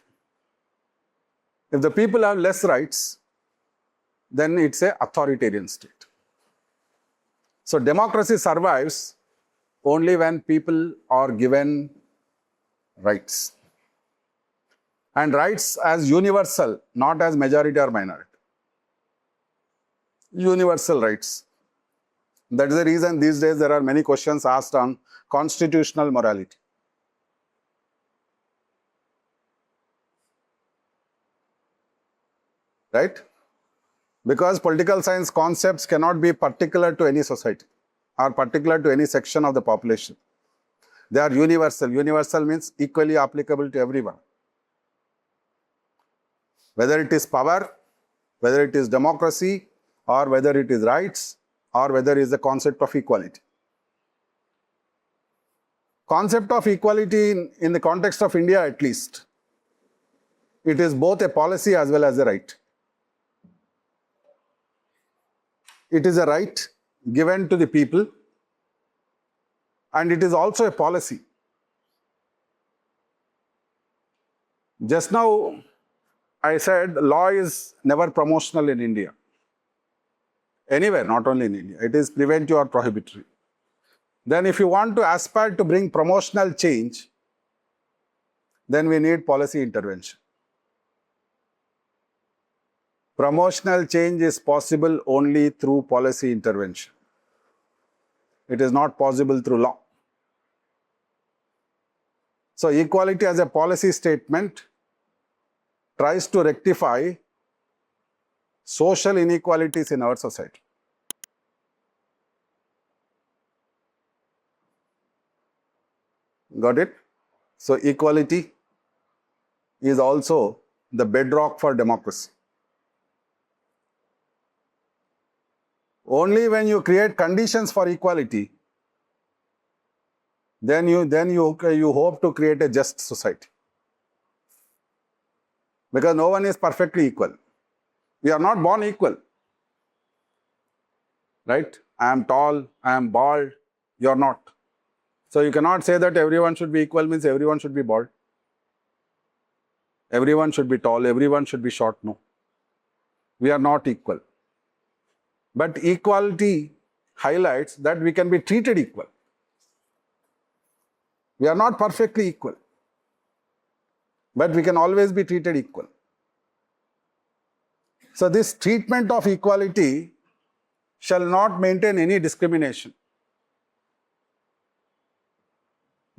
If the people have less rights, then it's an authoritarian state. So democracy survives only when people are given rights. And rights as universal, not as majority or minority. Universal rights. That is the reason these days there are many questions asked on constitutional morality. Right? Because political science concepts cannot be particular to any society or particular to any section of the population. They are universal. Universal means equally applicable to everyone. Whether it is power, whether it is democracy, or whether it is rights, or whether it is the concept of equality. concept of equality in the context of India at least, it is both a policy as well as a right. It is a right given to the people, and it is also a policy. Just now, I said law is never promotional in India. Anywhere, not only in India. It is preventive or prohibitory. Then if you want to aspire to bring promotional change, then we need policy intervention. Promotional change is possible only through policy intervention. It is not possible through law. So equality as a policy statement tries to rectify social inequalities in our society. Got it? So equality is also the bedrock for democracy. Only when you create conditions for equality, then you hope to create a just society. Because no one is perfectly equal. We are not born equal. Right? I am tall, I am bald, you are not. So you cannot say that everyone should be equal means everyone should be bald. Everyone should be tall, everyone should be short. No. We are not equal. But equality highlights that we can be treated equal. We are not perfectly equal, but we can always be treated equal. So this treatment of equality shall not maintain any discrimination.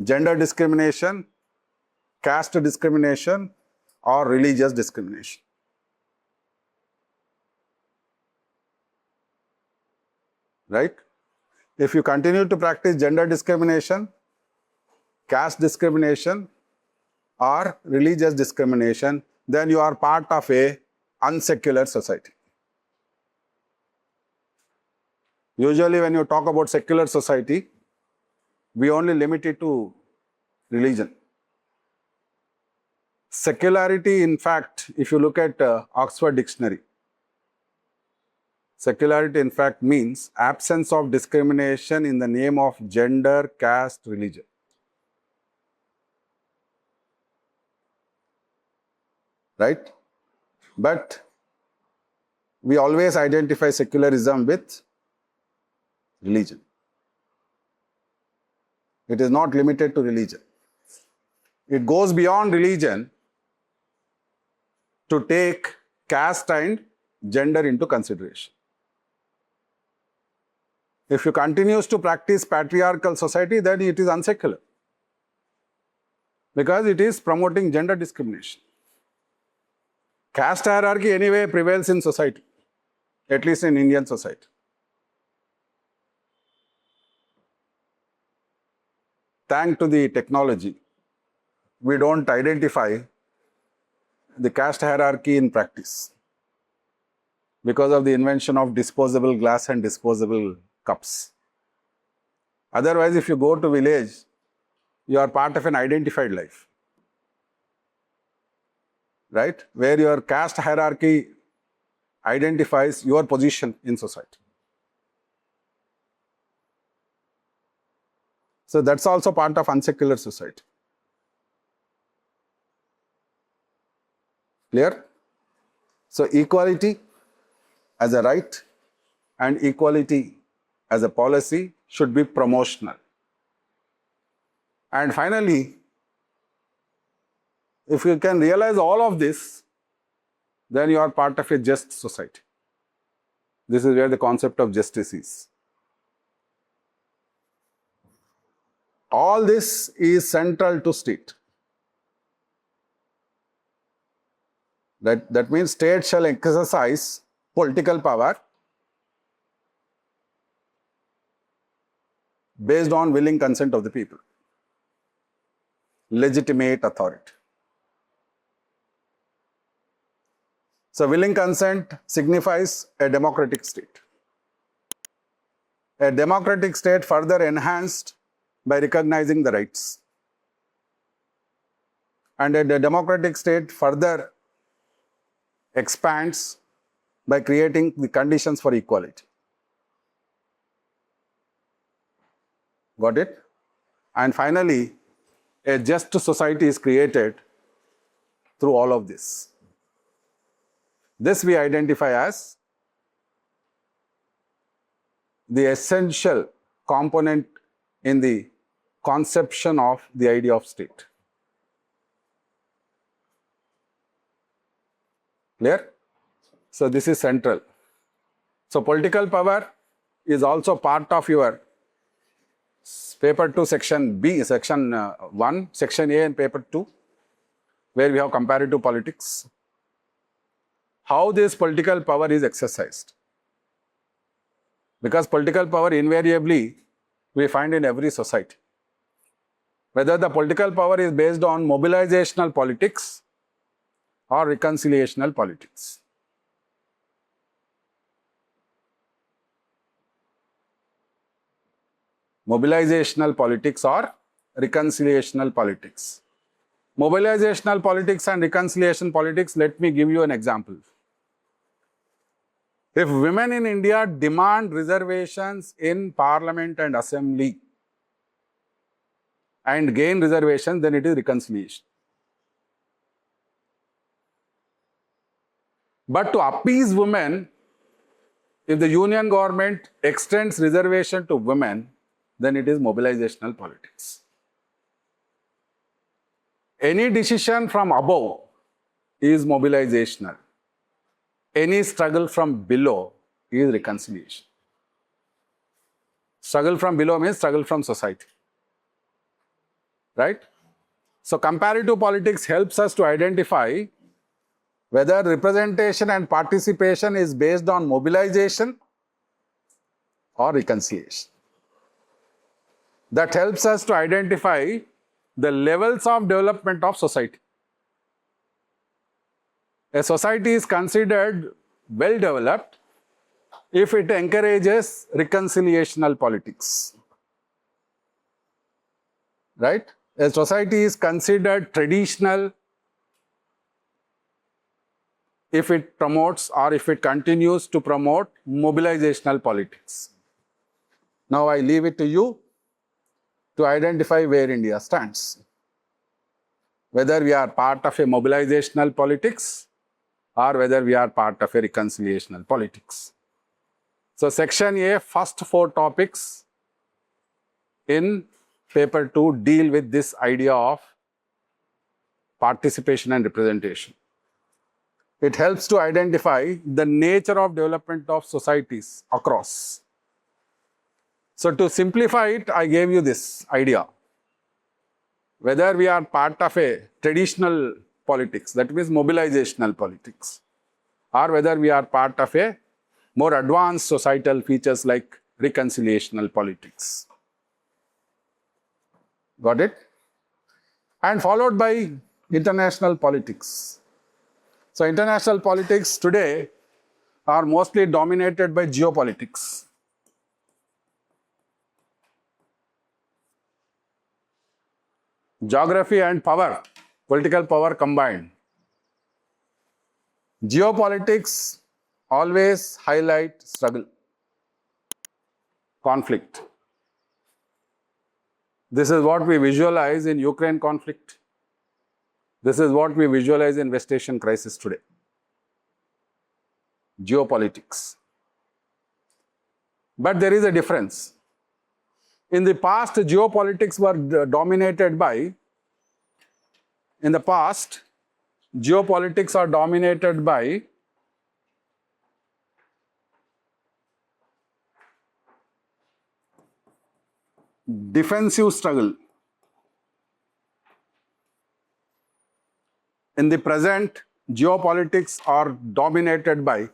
Gender discrimination, caste discrimination, or religious discrimination. Right? If you continue to practice gender discrimination, caste discrimination, or religious discrimination, then you are part of a unsecular society. Usually when you talk about secular society, we only limit it to religion. Secularity, in fact, if you look at Oxford Dictionary, secularity in fact means absence of discrimination in the name of gender, caste, religion. Right? But we always identify secularism with religion. It is not limited to religion. It goes beyond religion to take caste and gender into consideration. If you continue to practice patriarchal society, then it is unsecular. Because it is promoting gender discrimination. Caste hierarchy anyway prevails in society, at least in Indian society. Thanks to the technology, we don't identify the caste hierarchy in practice because of the invention of disposable glass and disposable cups. Otherwise, if you go to village, you are part of an identified life. Right? Where your caste hierarchy identifies your position in society. So that's also part of unsecular society. Clear? So equality as a right and equality as a policy should be promotional. And finally, if you can realize all of this, then you are part of a just society. This is where the concept of justice is. All this is central to state. That means state shall exercise political power based on willing consent of the people. Legitimate authority. So willing consent signifies a democratic state. A democratic state further enhanced by recognizing the rights. And a democratic state further expands by creating the conditions for equality. Got it? And finally, a just society is created through all of this. This we identify as the essential component in the conception of the idea of state. Clear? So this is central. So political power is also part of your paper 2 section B, section 1, section A and paper 2, where we have comparative politics. How this political power is exercised. Because political power invariably we find in every society. Whether the political power is based on mobilizational politics or reconciliational politics. Mobilizational politics or reconciliational politics. Mobilizational politics and reconciliation politics, let me give you an example. If women in India demand reservations in parliament and assembly and gain reservations, then it is reconciliation. But to appease women, if the union government extends reservation to women, then it is mobilizational politics. Any decision from above is mobilizational. Any struggle from below is reconciliation. Struggle from below means struggle from society. Right? So comparative politics helps us to identify whether representation and participation is based on mobilization or reconciliation. That helps us to identify the levels of development of society. A society is considered well developed if it encourages reconciliational politics. Right? A society is considered traditional if it promotes or if it continues to promote mobilizational politics. Now I leave it to you to identify where India stands. Whether we are part of a mobilizational politics or whether we are part of a reconciliational politics. So section A, first 4 topics in paper 2 deal with this idea of participation and representation. It helps to identify the nature of development of societies across. So to simplify it, I gave you this idea. Whether we are part of a traditional politics, that means mobilizational politics, or whether we are part of a more advanced societal features like reconciliational politics. Got it? And followed by international politics. So international politics today are mostly dominated by geopolitics. Geography and power, political power combined. Geopolitics always highlight struggle, conflict. This is what we visualize in Ukraine conflict. This is what we visualize in West Asian crisis today. Geopolitics. But there is a difference. In the past, geopolitics were dominated by, geopolitics are dominated by defensive struggle. In the present, geopolitics are dominated by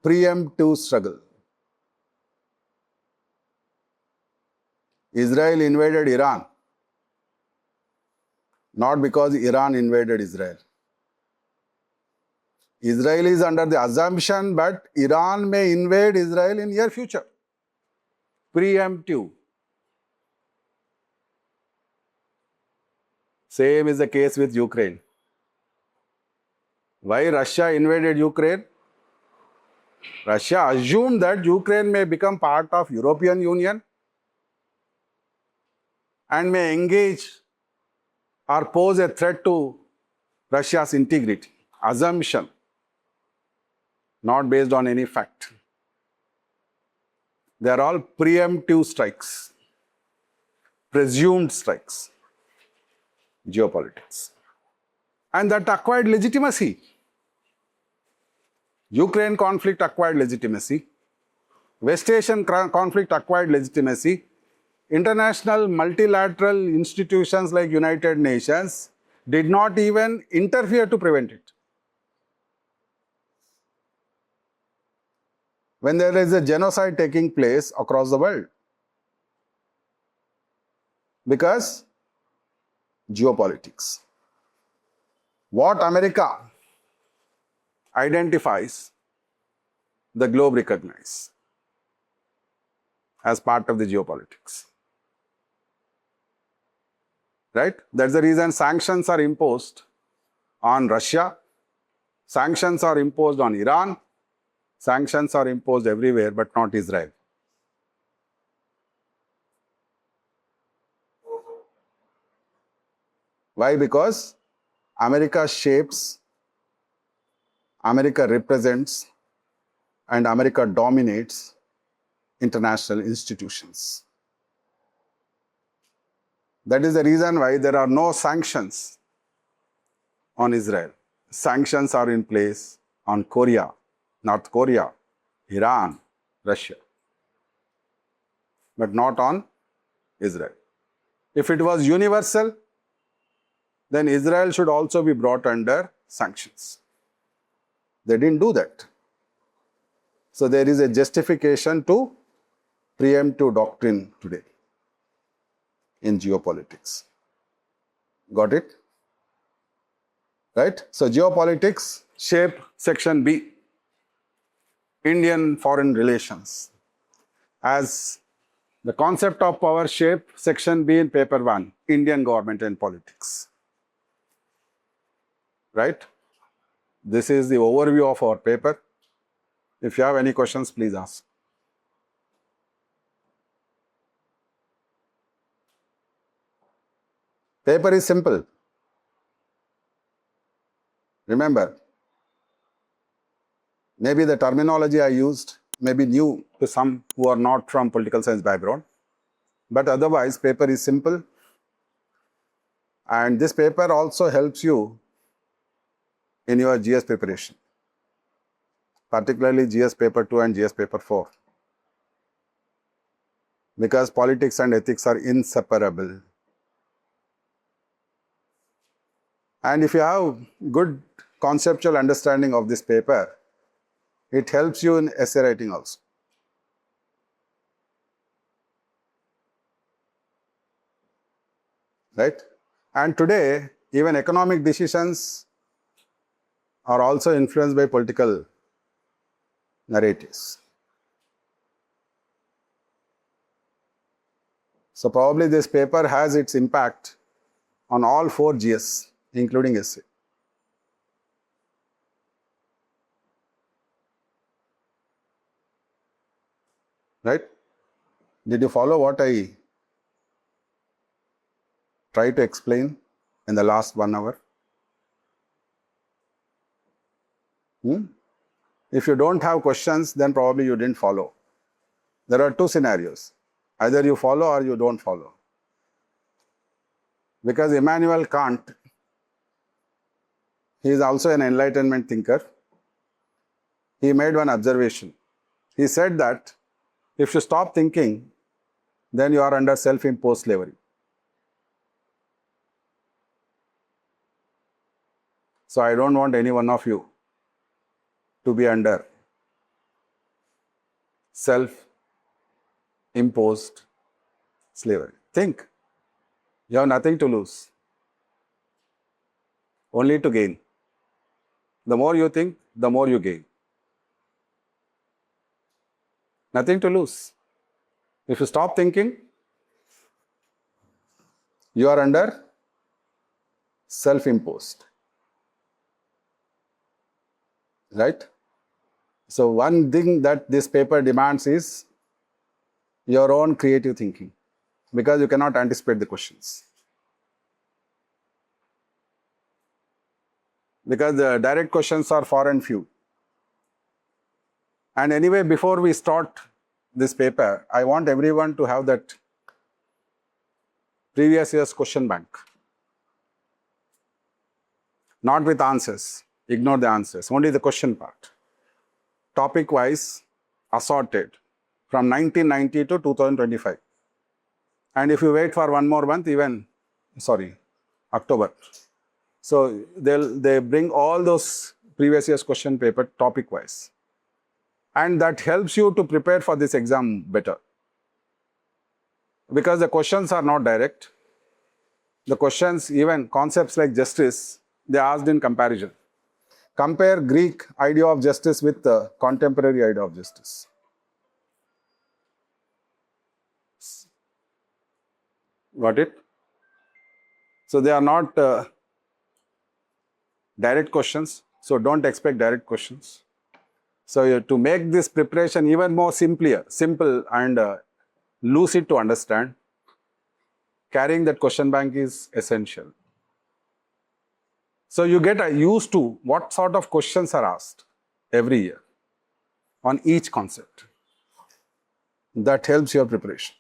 preemptive struggle. Israel invaded Iran, not because Iran invaded Israel. Israel is under the assumption that Iran may invade Israel in near future. Preemptive. Same is the case with Ukraine. Why Russia invaded Ukraine? Russia assumed that Ukraine may become part of European Union and may engage or pose a threat to Russia's integrity. Assumption, not based on any fact. They are all preemptive strikes, presumed strikes, geopolitics. And that acquired legitimacy. Ukraine conflict acquired legitimacy. West Asian conflict acquired legitimacy. International multilateral institutions like United Nations did not even interfere to prevent it. When there is a genocide taking place across the world, because geopolitics. What America identifies, the globe recognizes as part of the geopolitics. Right? That's the reason sanctions are imposed on Russia, sanctions are imposed on Iran, sanctions are imposed everywhere, but not Israel. Why? Because America shapes, America represents, and America dominates international institutions. That is the reason why there are no sanctions on Israel. Sanctions are in place on Korea, North Korea, Iran, Russia, but not on Israel. If it was universal, then Israel should also be brought under sanctions. They didn't do that. So there is a justification to preemptive doctrine today in geopolitics. Got it? Right? So geopolitics shape section B, Indian foreign relations. As the concept of power shape section B in paper 1, Indian government and politics. Right? This is the overview of our paper. If you have any questions, please ask. Paper is simple. Remember, maybe the terminology I used may be new to some who are not from political science background, but otherwise paper is simple, and this paper also helps you in your GS preparation, particularly GS paper 2 and GS paper 4, because politics and ethics are inseparable. And if you have good conceptual understanding of this paper, it helps you in essay writing also. Right? And today, even economic decisions are also influenced by political narratives. So probably this paper has its impact on all 4 GS, including essay. Right? Did you follow what I tried to explain in the last 1 hour? If you don't have questions, then probably you didn't follow. There are 2 scenarios. Either you follow or you don't follow. Because Immanuel Kant, he is also an Enlightenment thinker. He made one observation. He said that if you stop thinking, then you are under self-imposed slavery. So I don't want any one of you to be under self-imposed slavery. Think. You have nothing to lose, only to gain. The more you think, the more you gain. Nothing to lose. If you stop thinking, you are under self-imposed. Right? So one thing that this paper demands is your own creative thinking, because you cannot anticipate the questions. Because the direct questions are far and few. And anyway, before we start this paper, I want everyone to have that previous year's question bank. Not with answers. Ignore the answers. Only the question part. Topic wise, assorted from 1990 to 2025. And if you wait for one more month, October. So they bring all those previous year's question paper topic wise. And that helps you to prepare for this exam better. Because the questions are not direct. The questions, even concepts like justice, they are asked in comparison. Compare Greek idea of justice with the contemporary idea of justice. Got it? So they are not direct questions. So don't expect direct questions. So to make this preparation even more simple and lucid to understand, carrying that question bank is essential. So you get used to what sort of questions are asked every year on each concept. That helps your preparation.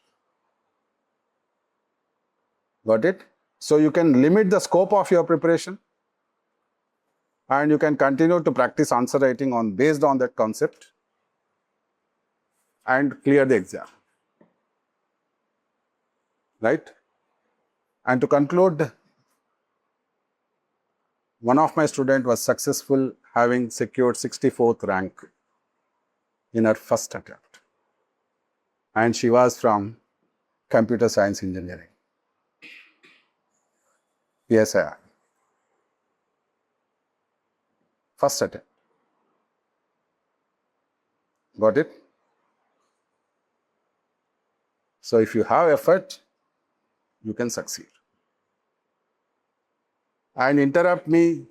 Got it? So you can limit the scope of your preparation and you can continue to practice answer writing based on that concept and clear the exam. Right? And to conclude, one of my students was successful, having secured 64th rank in her first attempt. And she was from computer science engineering. PSI. First attempt. Got it? So if you have effort, you can succeed. And interrupt me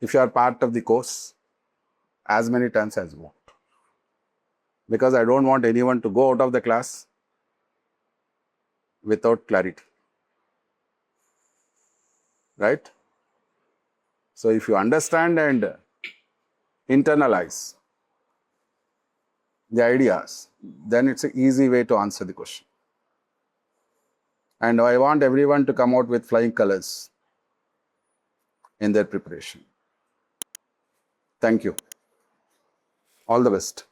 if you are part of the course as many times as you want. Because I don't want anyone to go out of the class without clarity. Right? So if you understand and internalize the ideas, then it's an easy way to answer the question. And I want everyone to come out with flying colors in their preparation. Thank you. All the best.